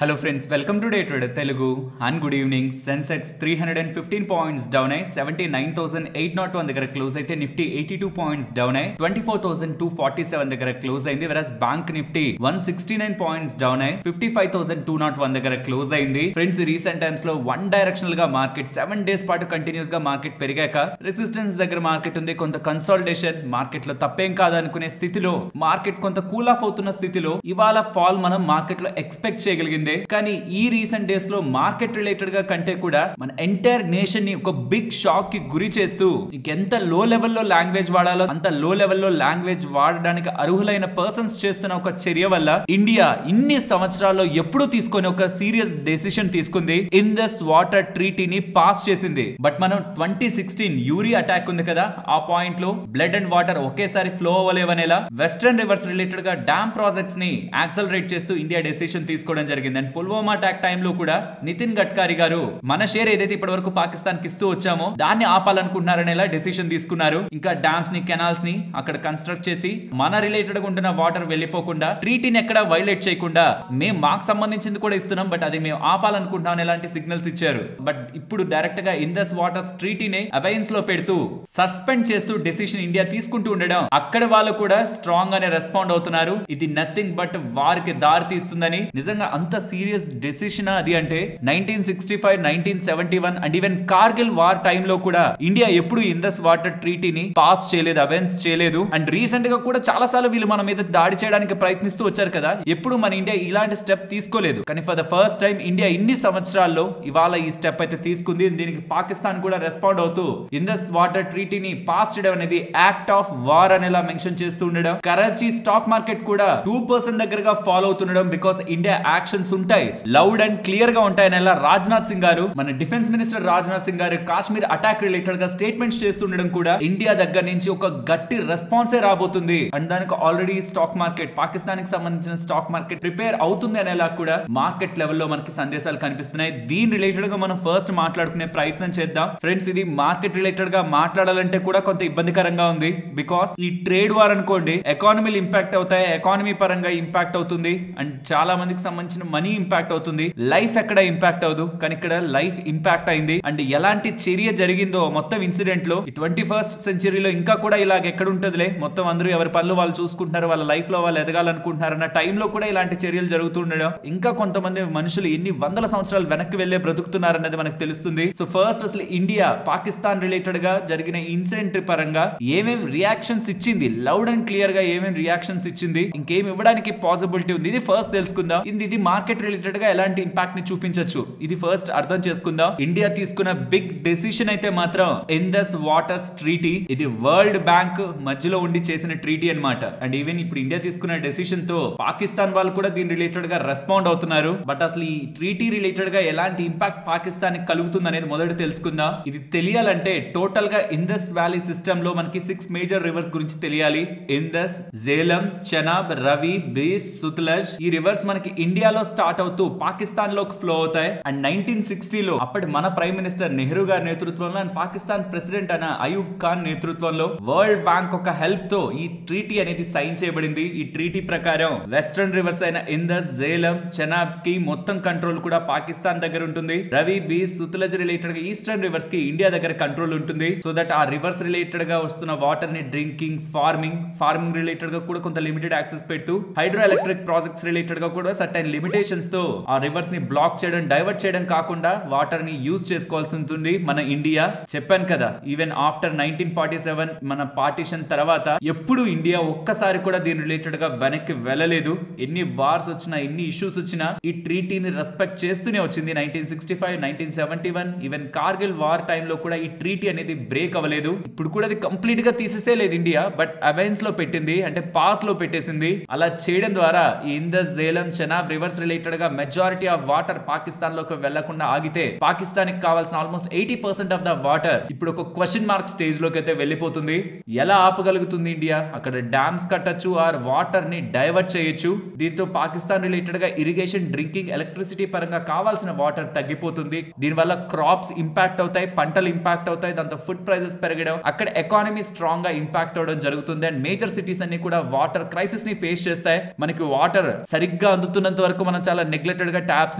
Hello friends, welcome to Day Trader Telugu and good evening. Sensex 315 points down 79,801 దగ్గర close అయితే Nifty 82 points down 24,247 దగ్గర close అయింది. whereas bank Nifty 169 points down 55,201 దగ్గర close అయింది. Friends recent times లో one directional గా market 7 days పాటు continuous గా మార్కెట్ పెరిగాక రెసిస్టెన్స్ దగ్గర మార్కెట్ ఉంది. కొంత కన్సాలిడేషన్ మార్కెట్ లో తప్పేం కాదనుకునే స్థితిలో మార్కెట్ కొంత కూల్ ఆఫ్ అవుతున్న స్థితిలో ఇవాళ ఫాల్ మనం మార్కెట్ లో ఎక్స్పెక్ట్ చేయగలిగింది. కానీ ఈ రీసెంట్ డేస్ లో మార్కెట్ రిలేటెడ్ గా కంటే కూడా మన ఎంటైర్ నేషన్ ని ఒక బిగ్ షాక్ కి గురి చేస్తూ ఎంత లో లెవెల్లో లాంగ్వేజ్ వాడాలో అంత లో లెవెల్లో లాంగ్వేజ్ వాడడానికి అర్హులైన పర్సన్స్ చేస్తున్న ఒక చర్య వల్ల ఇండియా ఇన్ని సంవత్సరాల్లో ఎప్పుడు తీసుకొని ఒక సీరియస్ డెసిషన్ తీసుకుంది. ఇండస్ వాటర్ ట్రీటీని పాస్ చేసింది. బట్ మనం 2016 యూరీ అటాక్ ఉంది కదా, ఆ పాయింట్ లో బ్లడ్ అండ్ వాటర్ ఒకేసారి ఫ్లో అవ్వలేవనేలా వెస్టర్న్ రివర్స్ రిలేటెడ్ గా డ్యామ్ ప్రాజెక్ట్స్ ని యాక్సలరేట్ చేస్తూ ఇండియా డెసిషన్ తీసుకోవడం జరిగింది. అండ్ పుల్వామా అటాక్ టైంలో కూడా నితిన్ గడ్కరీ గారు మన షేర్ ఏదైతే ఇప్పటి వరకు పాకిస్తాన్ కి ఇస్తూ వచ్చామో దాన్ని ఆపాలనుకుంటున్నారనేలా డెసిషన్ తీసుకున్నారు. ఇంకా డ్యామ్స్ ని కెనాల్స్ ని అక్కడ కన్స్ట్రక్ట్ చేసి మన రిలేటెడ్ గా ఉంటున్న వాటర్ వెళ్ళిపోకుండా ట్రీటీని ఎక్కడ వైలేట్ చేయకుండా మేము మాకు సంబంధించింది కూడా ఇస్తున్నాం, బట్ అది మేము ఆపాలనుకుంటున్నాం ఎలాంటి సిగ్నల్స్ ఇచ్చారు. బట్ ఇప్పుడు డైరెక్ట్ గా ఇండస్ వాటర్స్ ట్రీటీని అబైన్స్ లో పెడుతూ సస్పెండ్ చేస్తూ డెసిషన్ ఇండియా తీసుకుంటూ ఉండడం అక్కడ వాళ్ళు కూడా స్ట్రాంగ్ గానే రెస్పాండ్ అవుతున్నారు. ఇది నథింగ్ బట్ వారికి దారి తీస్తుందని. నిజంగా అంత సీరియస్ డెసిషన్ అది అంటే 1965, 1971 and even Kargil war time లో కూడా ఇండియా ఎప్పుడు ఇండస్ వాటర్ ట్రీటీని పాస్ చేయలేదు, అబెన్స్ చేయలేదు. అండ్ రీసెంట్ గా కూడా చాలా సార్లు వీళ్ళు మన మీద దాడి చేయడానికి ప్రయత్నిస్తూ వచ్చారు కదా, ఎప్పుడు మన ఇండియా ఇలాంటి స్టెప్ తీసుకోలేదు. కానీ for the first time India ఇన్ని సంవత్సరాల్లో ఇవాళ ఈ స్టెప్ అయితే తీసుకుంది. దీనికి పాకిస్తాన్ కూడా రెస్పాండ్ అవుతూ ఇండస్ వాటర్ ట్రీటీని పాస్ చేయడం అనేది యాక్ట్ ఆఫ్ వార్ అనేలా మెన్షన్ చేస్తూ ఉండడం. కరాచీ స్టాక్ మార్కెట్ కూడా 2% దగ్గరగా ఫాలో అవుతుండడం బికాస్ ఇండియా యాక్షన్స్ ఉంటాయి, లౌడ్ అండ్ క్లియర్ గా ఉంటాయని రాజ్నాథ్ సింగ్ గారు, మన డిఫెన్స్ మినిస్టర్ రాజ్నాథ్ సింగ్ గారు కాశ్మీర్ అటాక్ రిలేటెడ్ గా స్టేట్మెంట్స్ చేస్తుండడం కూడా ఇండియా దగ్గర నుంచి ఒక గట్టి రెస్పాన్సే రాబోతుంది. అండ్ దానికి ఆల్రెడీ స్టాక్ మార్కెట్ పాకిస్తాన్ కి సంబంధించిన స్టాక్ మార్కెట్ ప్రిపేర్ అవుతుంది అనేలా కూడా మార్కెట్ లెవెల్లో మనకి సందేశాలు కనిపిస్తున్నాయి. దీని రిలేటెడ్ గా మనం ఫస్ట్ మాట్లాడుకునే ప్రయత్నం చేద్దాం. ఫ్రెండ్స్, ఇది మార్కెట్ రిలేటెడ్ గా మాట్లాడాలంటే కూడా కొంత ఇబ్బందికరంగా ఉంది. బికాస్ ఈ ట్రేడ్ వార్ అనుకోండి, ఎకానమీలు ఇంపాక్ట్ అవుతాయి, ఎకానమీ పరంగా ఇంపాక్ట్ అవుతుంది, అండ్ చాలా మందికి సంబంధించిన మనీ ఇంపాక్ట్ అవుతుంది. లైఫ్ ఎక్కడ ఇంపాక్ట్ అవదు, కానీ ఇక్కడ లైఫ్ ఇంపాక్ట్ అయింది. అండ్ ఎలాంటి చర్య జరిగిందో మొత్తం ఇన్సిడెంట్ లో 21st సెంచరీలో ఇంకా కూడా ఇలాగ ఎక్కడ ఉంటదిలే, మొత్తం అందరూ ఎవరి పనులు వాళ్ళు చూసుకుంటున్నారు, వాళ్ళ లైఫ్ లో వాళ్ళు ఎదగాలనుకుంటున్నారు అన్న టైంలో కూడా ఇలాంటి చర్యలు జరుగుతుండడం, ఇంకా కొంతమంది మనుషులు ఎన్ని వందల సంవత్సరాలు వెనక్కి వెళ్లే బ్రతుకుతున్నారు అన్నది మనకు తెలుస్తుంది. సో ఫస్ట్ అసలు ఇండియా పాకిస్తాన్ రిలేటెడ్ గా జరిగిన ఇన్సిడెంట్ పరంగా ఏమేమి రియాక్షన్స్ ఇచ్చింది, లౌడ్ అండ్ క్లియర్ గా ఏమేమి రియాక్షన్స్ ఇచ్చింది, ఇంకేం ఇవ్వడానికి పాసిబిలిటీ ఉంది, ఇది ఫస్ట్ తెలుసుకుందాం. ఇది మార్కెట్ రిలేటెడ్ గా ఎలాంటి ఇంపాక్ట్ ని చూపించవచ్చు, ఇది ఫస్ట్ అర్థం చేసుకుందాం. ఇండియా తీసుకున్న బిగ్ డెసిషన్ అయితే మాత్రం ఇండస్ వాటర్స్ ట్రీటీ, ఇది వరల్డ్ బ్యాంక్ మధ్యలో ఉండి చేసిన ట్రీటీ అన్నమాట. అండ్ ఈవెన్ ఇప్పుడు ఇండియా తీసుకున్న డెసిషన్ తో పాకిస్తాన్ వాళ్ళు కూడా దీని రిలేటెడ్ గా రెస్పాండ్ అవుతున్నారు. బట్ అసలు ఈ ట్రీటీ రిలేటెడ్ గా ఎలాంటి ఇంపాక్ట్ పాకిస్తాన్ కి కలుగుతుంది అనేది మొదట తెలుసుకుందాం. ఇది తెలియాలంటే టోటల్ గా ఇండస్ వ్యాలీ సిస్టమ్ లో మనకి 6 మేజర్ రివర్స్ గురించి తెలియాలి. ఇండస్, జేలం, చెనాబ్, రవి, బీస్, సుత్లజ్. ఈ రివర్స్ మనకి ఇండియాలో స్టార్ట్ అవుతూ పాకిస్తాన్ లోకి ఫ్లో అవుతాయి. అండ్ 1960 లో అప్పటి మన ప్రైమ్ మినిస్టర్ నెహ్రూ గారి నేతృత్వంలో అండ్ పాకిస్తాన్ ప్రెసిడెంట్ అయిన అయూబ్ ఖాన్ నేతృత్వంలో వరల్డ్ బ్యాంక్ ఒక హెల్ప్ తో ఈ ట్రీటీ అనేది సైన్ చేయబడింది. ఈ ట్రీటీ ప్రకారం వెస్టర్న్ రివర్స్ అయిన ఇండస్, జేలం, చెనాబ్ కి మొత్తం కంట్రోల్ కూడా పాకిస్తాన్ దగ్గర ఉంటుంది. రవి, బీస్, సుత్లజ్ రిలేటెడ్ గా ఈస్టర్న్ రివర్స్ కి ఇండియా దగ్గర కంట్రోల్ ఉంటుంది. సో దట్ ఆ రివర్స్ రిలేటెడ్ గా వస్తున్న వాటర్ ని డ్రింకింగ్, ఫార్మింగ్ రిలేటెడ్ గా కూడా కొంత లిమిటెడ్ యాక్సెస్ పెడుతూ హైడ్రో ఎలక్ట్రిక్ ప్రాజెక్ట్స్ రిలేటెడ్ గా కూడా సర్టైన్ లిమిటేషన్స్ తో ఆ రివర్స్ ని బ్లాక్ చేయడం, డైవర్ట్ చేయడం కాకుండా వాటర్ ని యూజ్ చేసుకోవాల్సి ఉంటుంది మన ఇండియా. చెప్పాను కదా, ఈవెన్ ఆఫ్టర్ 1947 మన పార్టీషన్ తర్వాత ఎప్పుడు ఇండియా ఒక్కసారి కూడా దీని రిలేటెడ్ గా వెనక్కి వెళ్ళలేదు. ఎన్ని వార్స్ వచ్చినా, ఎన్ని ఇష్యూస్ వచ్చినా ఈ ట్రీటీని రెస్పెక్ట్ చేస్తూనే వచ్చింది. 1965, 1971 ఈవెన్ కార్గిల్ వార్ టైంలో కూడా ఈ ట్రీటీ అనేది బ్రేక్ అవ్వలేదు. ఇప్పుడు కూడా అది కంప్లీట్ గా తీసేసేలేదు ఇండియా, బట్ అబైన్స్ లో పెట్టింది, అంటే పాస్ లో పెట్టేసింది. అలా చేయడం ద్వారా ఈ Indus, Jhelum, Chenab reverse related గా మెజారిటీ ఆఫ్ వాటర్ పాకిస్తాన్ లోకి వెళ్లకుండా ఆగితే పాకిస్తాన్ కి కావాల్సిన ఆల్మోస్ట్ 80% ఆఫ్ ద వాటర్ ఇప్పుడు ఒక క్వశ్చన్ మార్క్ స్టేజ్ లోకి అయితే వెళ్ళిపోతుంది. ఎలా ఆపగలుగుతుంది ఇండియా? అక్కడ డ్యామ్స్ కట్టచ్చు ఆర్ వాటర్ ని డైవర్ట్ చేయొచ్చు. దీంతో పాకిస్తాన్ రిలేటెడ్ గా ఇరిగేషన్, డ్రింకింగ్, ఎలక్ట్రిసిటీ పరంగా కావాల్సిన వాటర్ తగ్గిపోతుంది. దీనివల్ల క్రాప్స్ ఇంపాక్ట్ అవుతాయి, పంటలు ఇంపాక్ట్ అవుతాయి, దాంతో ఫుడ్ ప్రైసెస్ పెరగడం, అక్కడ ఎకానమీ స్ట్రాంగ్ గా ఇంపాక్ట్ అవడం జరుగుతుంది. అండ్ మేజర్ సిటీస్ అన్ని కూడా వాటర్ క్రైసిస్ ని ఫేస్ చేస్తాయి. మనకి వాటర్ సరిగ్గా అందుతున్నంత వరకు మనం చాలా నెగ్లెక్టెడ్ గా ట్యాప్స్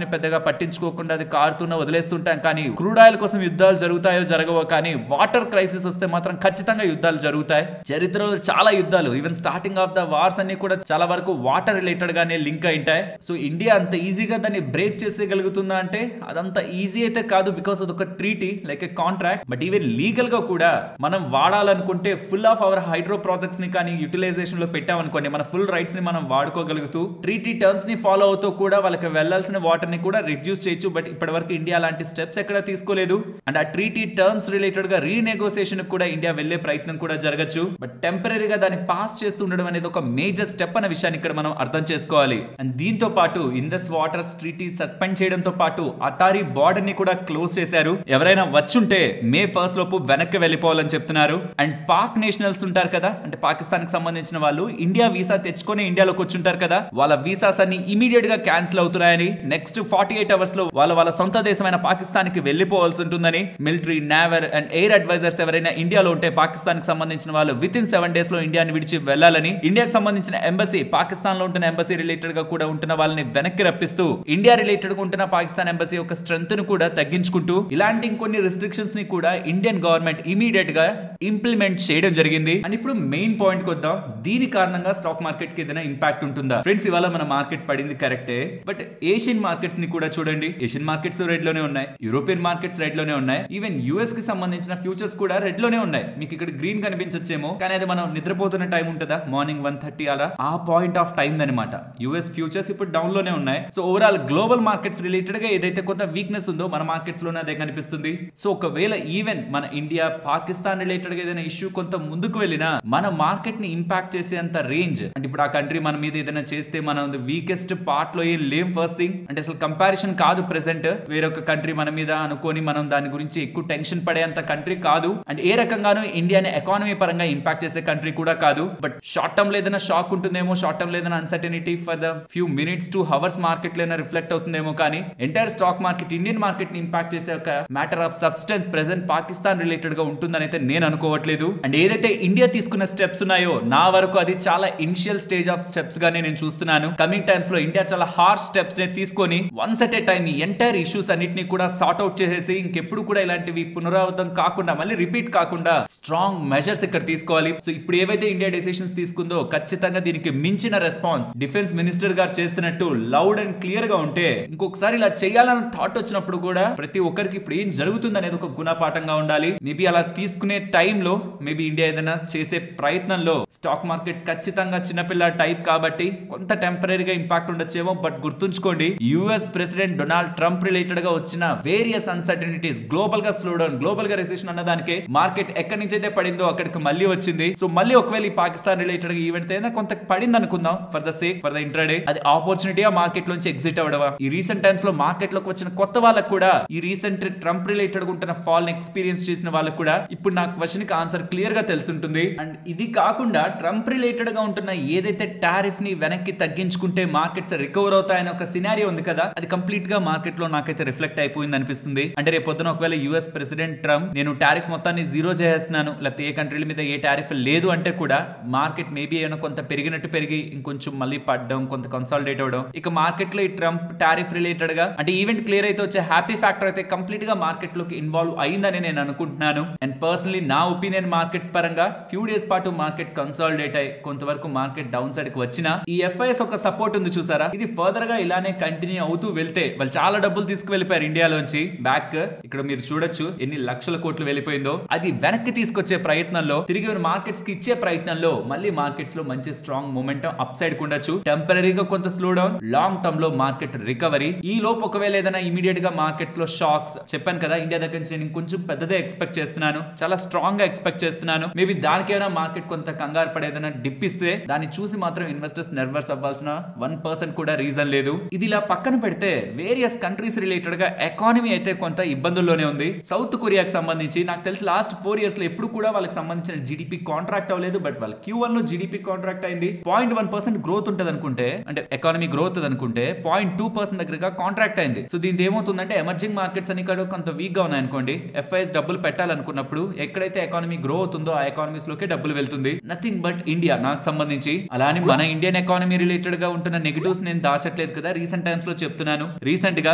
ని పెద్దగా పట్టించుకోకుండా అది కారుతున్న వదిలేస్తుంటాం. కానీ క్రూడ్ ఆయిల్ కోసం యుద్ధాలు జరుగుతాయో జరగవో, కానీ వాటర్ క్రైసిస్ వస్తే మాత్రం ఖచ్చితంగా యుద్ధాలు జరుగుతాయి. చరిత్రలో చాలా యుద్ధాలు, even starting of the wars అన్ని కూడా చాలా వరకు వాటర్ రిలేటెడ్ గానే లింక్ అయింటాయి. సో ఇండియా అంత ఈజీగా దాన్ని బ్రేక్ చేసేయగలుగుతుందా అంటే అదంత ఈజీ అయితే కాదు, బికాస్ అదొక treaty like a contract. But even legal గా కూడా మనం వాడాలనుకుంటే full of our hydro projects ని కానీ యూటిలైజేషన్ లో పెట్టామనుకోండి, మన ఫుల్ రైట్స్ ని మనం వాడుకోగలుగుతూ ట్రీటీ టర్మ్స్ ని ఫాలో అవుతూ కూడా వాళ్ళకి వెళ్లాల్సిన వాటర్ ని కూడా రిడ్యూస్ చేయొచ్చు. బట్ ఇప్పటి వరకు ఇండియా అలాంటి స్టెప్స్ ఎక్కడ తీసుకోలేదు. అండ్ ఆ ట్రీటీ టర్మ్స్ రిలేటెడ్ గా రీనెగోసియేషన్ కూడా ఇండియా వెళ్లే ప్రయత్నం కూడా జరగచ్చు. బట్ టెంపరీగా దాన్ని పాస్ చేస్తూ ఉండడం అనేది ఒక మేజర్ స్టెప్ అనే విషయాన్ని ఇక్కడ మనం అర్థం చేసుకోవాలి. అండ్ దీంతో పాటు ఇండస్ వాటర్స్ ట్రీటీ సస్పెండ్ చేయడంతో పాటు అతారీ బార్డర్ ని కూడా క్లోజ్ చేశారు. ఎవరైనా వచ్చుంటే మే 1 లోపు వెనక్కి వెళ్ళిపోవాలని చెప్తున్నారు. అండ్ పాక్ నేషనల్స్ ఉంటారు కదా, అంటే పాకిస్తాన్ కి సంబంధించిన వాళ్ళు ఇండియా వీసా తెచ్చుకొని ఇండియాలోకి వచ్చుంటారు కదా, వాళ్ళ వీసాస్ అన్ని ఇమీడియట్ గా క్యాన్సిల్ అవుతున్నాయని, నెక్స్ట్ 48 అవర్స్ లో వాళ్ళ సొంత దేశమైన పాకిస్తాన్ కి వెళ్లిపోవాల్సి ఉంటుందని military, naval and air advisers ఎవరైనా ఇండియాలో ఉంటే పాకిస్తాన్ కి సంబంధించిన వాళ్ళు విత్ ఇన్ 7 days లో ఇండియాని విడిచి వెళ్లాలని, ఇండియాకి సంబంధించిన ఎంబసీ, పాకిస్తాన్ లో ఉంటున్న ఎంబసీ రిలేటెడ్ గా కూడా ఉంటున్న వాళ్ళని వెనక్కి రప్పిస్తూ ఇండియా రిలేటెడ్ గా ఉంటున్న పాకిస్తాన్ ఎంబసీ యొక్క స్ట్రెంత్ ను కూడా తగ్గించుకుంటూ ఇలాంటి ఇంకొన్ని రిస్ట్రిక్షన్స్ ని కూడా ఇండియన్ గవర్నమెంట్ ఇమీడియట్ గా ఇంప్లిమెంట్ చేయడం జరిగింది. అండ్ ఇప్పుడు మెయిన్ పాయింట్ కి వద్దాం. దీని కారణంగా స్టాక్ మార్కెట్ కి ఏదైనా ఇంపాక్ట్ ఉంటుందా? ఫ్రెండ్స్, ఇవాళ మన మార్కెట్ పడింది కరెక్టే, బట్ ఏషియన్ మార్కెట్స్ ని కూడా చూడండి. ఏషియన్ మార్కెట్స్ రెడ్ లోనే ఉన్నాయి, యూరోపియన్ మార్కెట్స్ రెడ్ లోనే ఉన్నాయి, ఈవెన్ యుఎస్ కి సంబంధించిన ఫ్యూచర్స్ కూడా రెడ్ లోనే ఉన్నాయి. మీకు ఇక్కడ గ్రీన్ కనిపించొచ్చేమో, కానీ అది మనం నిద్రపోతున్న టైం ఉంటుందా, మార్నింగ్ 1:30 అలా, ఆ పాయింట్ ఆఫ్ టైం అనమాట. యుఎస్ ఫ్యూచర్స్ ఇప్పుడు డౌన్ లోనే ఉన్నాయి. So overall global markets related గా ఏదైతే కొంత వీక్నెస్ ఉందో మన మార్కెట్స్ లోనే అదే కనిపిస్తుంది. సో ఒకవేళ ఈవెన్ మన ఇండియా పాకిస్తాన్ రిలేటెడ్ గా ఏదైనా ఇష్యూ కొంత ముందుకు వెళ్ళినా మన మార్కెట్ ని ఇంపాక్ట్ చేసేంత రేంజ్, అంటే ఇప్పుడు ఆ కంట్రీ మన మీద ఏదైనా చేస్తే మనం వీకెస్ట్ పార్ట్ లో ఏం లేం. ఫస్ట్ థింగ్ అంటే అసలు కంపారిజన్ కాదు. ప్రెసెంట్ వేరొక కంట్రీ మన మీద అనుకోని మనం దాని గురించి ఎక్కువ టెన్షన్ పడేంత కంట్రీ కాదు. అండ్ ఏ రకంగానూ ఇండియాని ఎకానమీ పరంగా ఇంపాక్ట్ చేసే కంట్రీ కూడా కాదు. బట్ షార్ట్ టర్మ్ లో ఏదైనా షాక్ ఉంటుందేమో, షార్ట్ టర్మ్ లో ఏదైనా uncertainty for the few minutes to hours market లో రిఫ్లెక్ట్ అవుతుందేమో, కానీ entire stock market, Indian market ని ఇంపాక్ట్ చేసే ఒక matter of substance present Pakistan related గా ఉంటుందని అయితే నేను అనుకోవట్లేదు. అండ్ ఏదైతే ఇండియా తీసుకున్న స్టెప్స్ ఉన్నాయో నా వరకు అది చాలా ఇనిషియల్ స్టేజ్ ఆఫ్ స్టెప్స్ గానే నేను చూస్తున్నాను. కమింగ్ టైమ్స్ లో ఇండియా చాలా హార్ష్ స్టెప్స్ ని తీసుకొని వన్స్ అట్ ఏ టైం ఈ ఎంటైర్ ఇష్యూస్ అన్నిటిని కూడా సార్ట్ అవుట్ చేసేసి ఇంకెప్పుడు కూడా ఇలాంటివి పునరావృతం కాకుండా, మళ్ళీ రిపీట్ కాకుండా స్ట్రాంగ్ మెజర్స్ ఇక్కడ తీసుకోవాలి. సో ఇప్పుడు ఏవైతే ఇండియా డెసిషన్స్ తీసుకుందో ఖచ్చితంగా దీనికి మించిన రెస్పాన్స్ డిఫెన్స్ మినిస్టర్ గారు చేస్తున్నట్టు లౌడ్ అండ్ క్లియర్ గా ఉంటే, ఇంకొకసారి ఇలా చేయాలన్న థాట్ వచ్చినప్పుడు కూడా ప్రతి ఒక్కరికి ఇప్పుడు ఏం జరుగుతుంది అనేది ఒక గుణపాఠంగా ఉండాలి. మేబీ అలా తీసుకునే టైంలో మేబీ ఇండియా ఏదైనా చేసే ప్రయత్నంలో స్టాక్ మార్కెట్ ఖచ్చితంగా చిన్నపిల్ల టైప్ కాబట్టి కొంత టెంపరీగా ఇంపాక్ట్ ఉండొచ్చేమో. బట్ గుర్తుంచుకోండి, US president Donald Trump related గా వచ్చిన వేరియస్ అన్సర్టనిటీస్, గ్లోబల్ గా స్లో డౌన్, గ్లోబల్ గా రెసిషన్ అన్న దానికి మార్కెట్ ఎక్కడి నుంచి అయితే పడిందో అక్కడికి మళ్ళీ వచ్చింది. సో మళ్ళీ ఒకవేళ ఈ పాకిస్తాన్ రిలేటెడ్ గా ఈవెంట్ ఏదైనా కొంత పడింది అనుకుందాం for the sake, for the intraday, అది ఆపర్చునిటీ ఆ మార్కెట్ లోంచి ఎగ్జిట్ అవ్వడమా? ఈ రీసెంట్ టైమ్స్ లో మార్కెట్ లోకి వచ్చిన కొత్త వాళ్ళకు కూడా, ఈ రీసెంట్ ట్రంప్ రిలేటెడ్ ఉంటున్న ఫాల్ ఎక్స్పీరియన్స్ చేసిన వాళ్ళకు కూడా ఇప్పుడు నాకు క్వశ్చన్ కి ఆన్సర్ క్లియర్ గా తెలుసుంటుంది. అండ్ ఇది కాకుండా ట్రంప్ రిలేటెడ్ గా ఉంటున్న ఏదైతే టారిఫ్ ని వెనక్కి తగ్గించుకుంటే మార్కెట్స్ రికవర్ అవుతాయని ఒక సినారియో ఉంది కదా, అది కంప్లీట్ గా మార్కెట్ లో నాకైతే రిఫ్లెక్ట్ అయిపోయింది అనిపిస్తుంది. అంటే రేపు పొద్దున ఒకవేళ యుఎస్ ప్రెసిడెంట్ ట్రంప్ నేను టారిఫ్ మొత్తాన్ని జీరో చేసేస్తున్నాను, లేకపోతే ఏ కంట్రీల మీద ఏ టారిఫ్ లేదు అంటే కూడా మార్కెట్ మేబీ ఏమైనా కొంత పెరిగినట్టు పెరిగి ఇంకొంచెం మళ్ళీ పడ్డం, కొంత కన్సాలిడేట్ అవడం. ఇక మార్కెట్ లో ఈ ట్రంప్ టారిఫ్ రిలేటెడ్ గా అంటే ఈవెంట్ క్లియర్ అయితే వచ్చే హ్యాపీ ఫ్యాక్టర్ అయితే కంప్లీట్ గా మార్కెట్ లోకి ఇన్వాల్వ్ అయిందని నేను అనుకుంటున్నాను. అండ్ పర్సనలీ నా ఒపీనియన్ మార్కెట్స్ పరంగా ఫ్యూ డేస్ పాటు మార్కెట్ కన్సాలిడేట్ అయ్యి కొంతవరకు మార్కెట్ డౌన్ సైడ్ కి వచ్చిన ఈ ఎఫ్ఐఎస్ ఒక సపోర్ట్ ఉంది చూసారా, ఇది ఫర్దర్ గా ఇలానే కంటిన్యూ అవుతూ వెళ్తే, వాళ్ళు చాలా డబ్బులు తీసుకువెళ్ళిపోయారు ఇండియాలోంచి బ్యాక్, ఇక్కడ మీరు చూడొచ్చు ఎన్ని లక్షల కోట్లు వెళ్ళిపోయిందో, అది వెనక్కి తీసుకొచ్చే ప్రయత్నంలో, తిరిగి మార్కెట్స్ కి ఇచ్చే ప్రయత్నంలో మళ్ళీ మార్కెట్స్ లో మంచి స్ట్రాంగ్ మొమెంటం అప్ సైడ్ ఉండొచ్చు. టెంపరీగా కొంత స్లో డౌన్, లాంగ్ టర్మ్ లో మార్కెట్ రికవరీ. ఈ లోపు ఒకవేళ ఏదైనా ఇమీడియట్ గా మార్కెట్స్ లో షాక్స్, చెప్పాను కదా ఇండియా దగ్గర నుంచి నేను కొంచెం పెద్దదే ఎక్స్పెక్ట్ చేస్తున్నాను, చాలా స్ట్రాంగ్ గా ఎక్స్పెక్ట్ చేస్తున్నాను. మేబీ దానికైనా మార్కెట్ కొంత కంగారు పడేదైనా డిప్ ఇస్తే దాన్ని చూసి మాత్రం ఇన్వెస్టర్స్ నర్వస్ అవ్వాల్సిన 1% కూడా రీజన్ లేదు. ఇది ఇలా పక్కన పెడితే వేరియస్ కంట్రీస్ రిలేటెడ్ గా ఎకానమీ అయితే కొంత ఇబ్బందుల్లోనే ఉంది. సౌత్ కొరియాకి సంబంధించి నాకు తెలిసి లాస్ట్ 4 years లో ఎప్పుడు కూడా వాళ్ళకి సంబంధించిన జీడిపి కాంట్రాక్ట్ అవ్వలేదు. బట్ వాళ్ళ Q1 లో జీడిపి కాంట్రాక్ట్ అయింది. 0.1% గ్రోత్ ఉంటుంది అనుకుంటే, అంటే ఎకానమీ గ్రోత్ అనుకుంటే 0.2% దగ్గరగా కాంట్రాక్ట్ అయింది. సో దీని ఏమవుతుందంటే ఎమర్జింగ్ మార్కెట్స్ అని కూడా కొంత వీక్ గా ఉన్నాయి అనుకోండి, ఎఫ్ఐఎస్ డబ్బులు పెట్టాలనుకున్నప్పుడు ఎక్కడైతే ఎకానమీ గ్రో అవుతుందో ఆ ఎకానమీస్ లోకే డబ్బులు వెళ్తుంది. నథింగ్ బట్ ఇండియా నాకు సంబంధించి. అలానే మన ఇండియన్ ఎకానమీ రిలేటెడ్ గా ఉంటున్న నెగటివ్స్ నేను దాచట్లేదు. మార్చట్లేదు కదా, రీసెంట్ టైమ్స్ లో చెప్తున్నాను. రీసెంట్ గా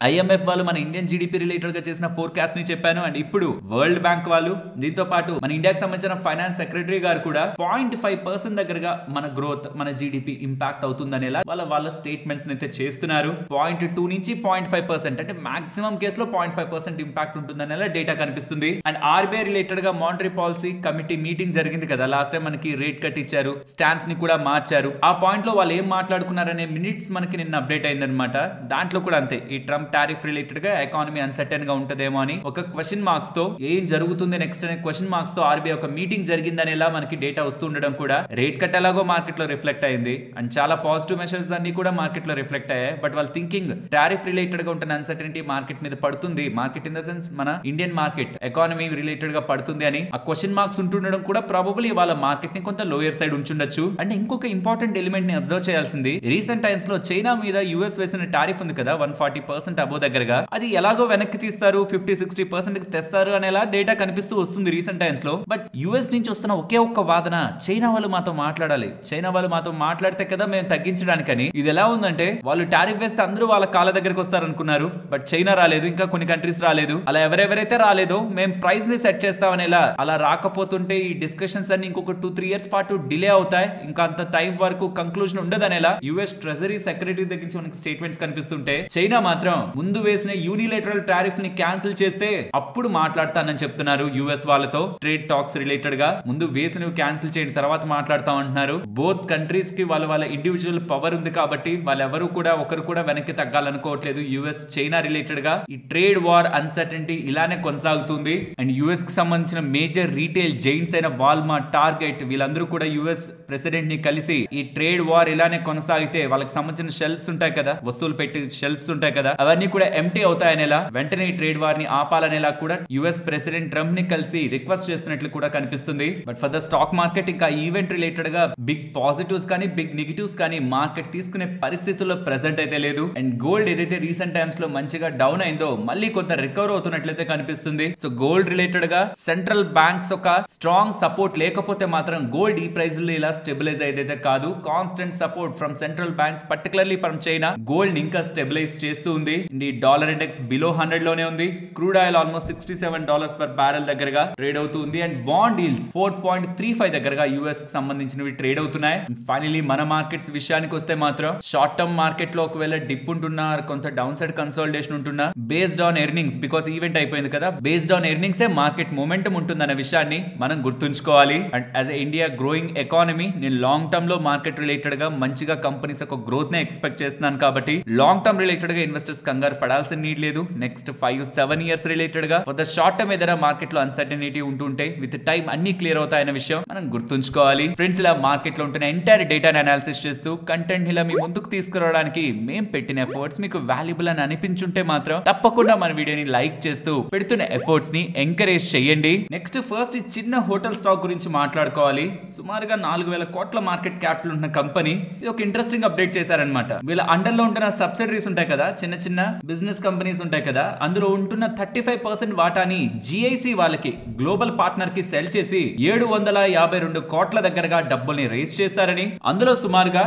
ఐఎంఎఫ్ వాళ్ళు మన ఇండియన్ జీడీపీ రిలేటెడ్ గా చేసిన ఫోర్కాస్ట్ ని చెప్పాను. అండ్ ఇప్పుడు వరల్డ్ బ్యాంక్ వాళ్ళు, దీంతో పాటు మన ఇండియాకి సంబంధించిన ఫైనాన్స్ సెక్రటరీ గారు కూడా 0.5% దగ్గరగా మన గ్రోత్, మన జీడీపీ ఇంపాక్ట్ అవుతుందనేలా వాళ్ళ స్టేట్మెంట్స్ అయితే చేస్తున్నారు. 0.2 నుంచి 0.5% అంటే మాక్సిమం కేసులో 0.5% ఇంపాక్ట్ ఉంటుందనేలా డేటా కనిపిస్తుంది. అండ్ ఆర్బీఐ రిలేటెడ్ గా మానిటరీ పాలసీ కమిటీ మీటింగ్ జరిగింది కదా, లాస్ట్ టైం మనకి రేట్ కట్ ఇచ్చారు, స్టాన్స్ ని కూడా మార్చారు. ఆ పాయింట్ లో వాళ్ళు ఏం మాట్లాడుకున్నారనే మినిట్స్ మనకి నిన్న అప్డేట్ అయిందనమాట. దాంట్లో కూడా అంతే, ఈ ట్రంప్ టారిఫ్ రిలేటెడ్ గా ఎకానమీ అన్సర్టెన్ గా ఉంటదేమో అని ఒక క్వశ్చన్ మార్క్స్ తో, ఏం జరుగుతుంది నెక్స్ట్ అనే క్వశ్చన్ మార్క్స్ తో ఆర్బీఐ ఒక మీటింగ్ జరిగిందనేలా మనకి డేటా వస్తుండడం కూడా రేట్ కట్ ఎలాగో మార్కెట్ లో రిఫ్లెక్ట్ అయింది. అండ్ చాలా పాజిటివ్ మెషర్స్ అన్ని కూడా మార్కెట్ లో రిఫ్లెక్ట్ అయ్యాయి. బట్ వాళ్ళ థింకింగ్ టారిఫ్ రిలేటెడ్ గా ఉంటున్న అన్సర్టెనిటీ మార్కెట్ మీద పడుతుంది, మార్కెట్ ఇన్ ద సెన్స్ మన ఇండియన్ మార్కెట్ ఎకానమీ రిలేటెడ్ గా పడుతుంది అని ఆ క్వశ్చన్ మార్క్స్ ఉంటుండడం కూడా ప్రాబబ్లీ వాళ్ళ మార్కెట్ ని కొంత లోయర్ సైడ్ ఉంచుండొచ్చు. అండ్ ఇంకొక ఇంపార్టెంట్ ఎలిమెంట్ ని అబ్జర్వ్ చేయాల్సింది, రీసెంట్ టైమ్స్ లో చైనా మీద యూఎస్ వేసిన టారిఫ్ ఉంది కదా 140% అబో దగ్గరగా, అది ఎలాగో వెనక్కి తీస్తారు, 50-60% కి తెస్తారు అనేలా డేటా కనిపిస్తూ వస్తుంది రీసెంట్ టైమ్స్ లో. బట్ యూఎస్ నుంచి వస్తున్న ఒకే ఒక్క వాదన, చైనా వాళ్ళు మాతో మాట్లాడాలి, చైనా వాళ్ళు మాతో మాట్లాడితే కదా మేము తగ్గించడానికని. ఇది ఎలా ఉందంటే, వాళ్ళు టారిఫ్ వేస్తే అందరూ వాళ్ళ కాళ్ళ దగ్గరకు వస్తారు అనుకున్నారు, బట్ చైనా రాలేదు, ఇంకా కొన్ని కంట్రీస్ రాలేదు. అలా ఎవరెవరైతే రాలేదో మేము ప్రైస్ ని సెట్ చేస్తామనేలా, అలా రాకపోతుంటే ఈ డిస్కషన్స్ అన్ని ఇంకొక 2-3 ఇయర్స్ పాటు డిలే అవుతాయి, ఇంకా అంత టైం వరకు కంక్లూజన్ ఉండదనేలా యుఎస్ ట్రెజరీ సెక్రటరీ దగ్గర నుంచి మనకి స్టేట్మెంట్స్ కనిపిస్తుంటే, చైనా మాత్రం ముందు వేసిన యూనిలేటరల్ టారిఫ్ ని క్యాన్సిల్ చేస్తే అప్పుడు మాట్లాడతానని చెప్తున్నారు యుఎస్ వాళ్ళతో. ట్రేడ్ టాక్స్ రిలేటెడ్ గా ముందు వేసినవి క్యాన్సిల్ చేయండి తర్వాత మాట్లాడతాం అంటున్నారు. బోత్ కంట్రీస్ కి వాళ్ళ ఇండివిజువల్ పవర్ ఉంది కాబట్టి వాళ్ళెవరు కూడా ఒకరు కూడా వెనక్కి తగ్గాలనుకోవట్లేదు. యుఎస్ చైనా రిలేటెడ్ గా ఈ ట్రేడ్ వార్ అన్సర్టెనిటీ ఇలానే కొనసాగుతుంది. అండ్ యుఎస్ కి సంబంధించిన మేజర్ రీటైల్ జైంట్స్ అయిన వాల్మార్ట్, టార్గెట్ వీళ్ళందరూ కూడా యుఎస్ ప్రెసిడెంట్ ని కలిసి ఈ ట్రేడ్ వార్ ఇలానే కొనసాగితే వాళ్ళకి సంబంధించిన షెల్ఫ్స్ ఉంటాయి కదా, వస్తువులు పెట్టి షెల్ఫ్స్ ఉంటాయి కదా, అవన్నీ కూడా ఎంటీ అవుతాయనేలా, వెంటనే ఈ ట్రేడ్ వార్ ని ఆపాలనేలా కూడా యుఎస్ ప్రెసిడెంట్ ట్రంప్ ని కలిసి రిక్వెస్ట్ చేస్తున్నట్లు కూడా కనిపిస్తుంది. But for the stock market ఇంకా ఈవెంట్ రిలేటెడ్ గా బిగ్ పాజిటివ్స్ కానీ బిగ్ నెగిటివ్స్ కానీ మార్కెట్ తీసుకునే పరిస్థితుల్లో ప్రెసెంట్ అయితే లేదు. అండ్ గోల్డ్ ఏదైతే రీసెంట్ టైమ్స్ లో మంచిగా డౌన్ అయిందో మళ్ళీ కొంత రికవర్ అవుతున్నట్లయితే కనిపిస్తుంది. సో గోల్డ్ రిలేటెడ్ గా సెంట్రల్ బ్యాంక్స్ ఒక స్ట్రాంగ్ సపోర్ట్ లేకపోతే మాత్రం గోల్డ్ ఈ ప్రైస్ లో ఇలా స్టెబిలైజ్ అయితే కాదు. Constant support from central banks particularly from China gold ఇంకా స్టెబిలైజ్ చేస్తూ ఉంది. ఈ డాలర్ ఇండెక్స్ బిలో 100 లోనే ఉంది. Crude oil almost $67 per barrel దగ్గరగా ట్రేడ్ అవుతుంది. అండ్ బాండ్ ఈల్డ్స్ 4.35 దగ్గరగా యుఎస్ కి సంబంధించినవి ట్రేడ్ అవుతున్నాయి. ఫైనలీ మన మార్కెట్స్ విషయానికి వస్తే మాత్రం షార్ట్ టర్మ్ మార్కెట్ లో ఒకవేళ డిప్ ఉంటున్నా, కొంత డౌన్ సైడ్ కన్సాలిడేషన్ ఉంటున్నా, based on earnings, because event అయిపోయింది కదా, based on earnings A market momentum ఉంటుందన్న విషయాన్ని మనం గుర్తుంచుకోవాలి. And as India growing economy, నేను లాంగ్ టర్మ్ లో మార్కెట్ రిలేటెడ్ గా మంచిగా కంపెనీస్ ఒక గ్రోత్ నే ఎక్స్పెక్ట్ చేస్తున్నాను కాబట్టి లాంగ్ టర్మ్ రిలేటెడ్ గా ఇన్వెస్టర్స్ కంగారు పడాల్సిన నీడ్ లేదు. నెక్స్ట్ 5-7 ఇయర్స్ రిలేటెడ్ గా ఫర్ ద షార్ట్ టర్మ్ ఏదైనా మార్కెట్ లో అన్సర్టనిటీ ఉంటుంటే విత్ టైం అన్ని క్లియర్ అవుతాయన్న విషయం మనం గుర్తుంచుకోవాలి. ఫ్రెండ్స్, ఇలా మార్కెట్ లో ఉంటున్న ఎంటైర్ డేటాని అనాలిసిస్ చేస్తూ కంటెంట్ ఇలా మీ ముందుకు తీసుకురావడానికి మేము పెట్టిన ఎఫర్ట్స్ మీకు వాల్యుబుల్ అని అనిపించుంటే మాత్రం తప్పకుండా మన వీడియోని లైక్ చేస్తూ పెడుతున్న ఎఫర్ట్స్ ని ఎంకరేజ్ చేయండి. నెక్స్ట్ ఫస్ట్ ఈ చిన్న హోటల్ స్టాక్ గురించి మాట్లాడుకోవాలి. సుమారుగా 4,000 కోట్ల మార్కెట్ క్యాపిటల్ ఉన్న కంపెనీ ఇది ఒక ఇంట్రెస్టింగ్ అప్డేట్ చేశారనమాట. వీళ్ళ అండర్ లో ఉంటున్న సబ్సిడరీస్ ఉంటాయి కదా, చిన్న చిన్న బిజినెస్ కంపెనీస్ ఉంటాయి కదా, అందులో ఉంటున్న 35% వాటాని జిఐసి వాళ్ళకి గ్లోబల్ పార్ట్నర్ కి సెల్ చేసి 752 కోట్ల దగ్గరగా డబ్బుల్ని రేస్ చేస్తారని, అందులో సుమారుగా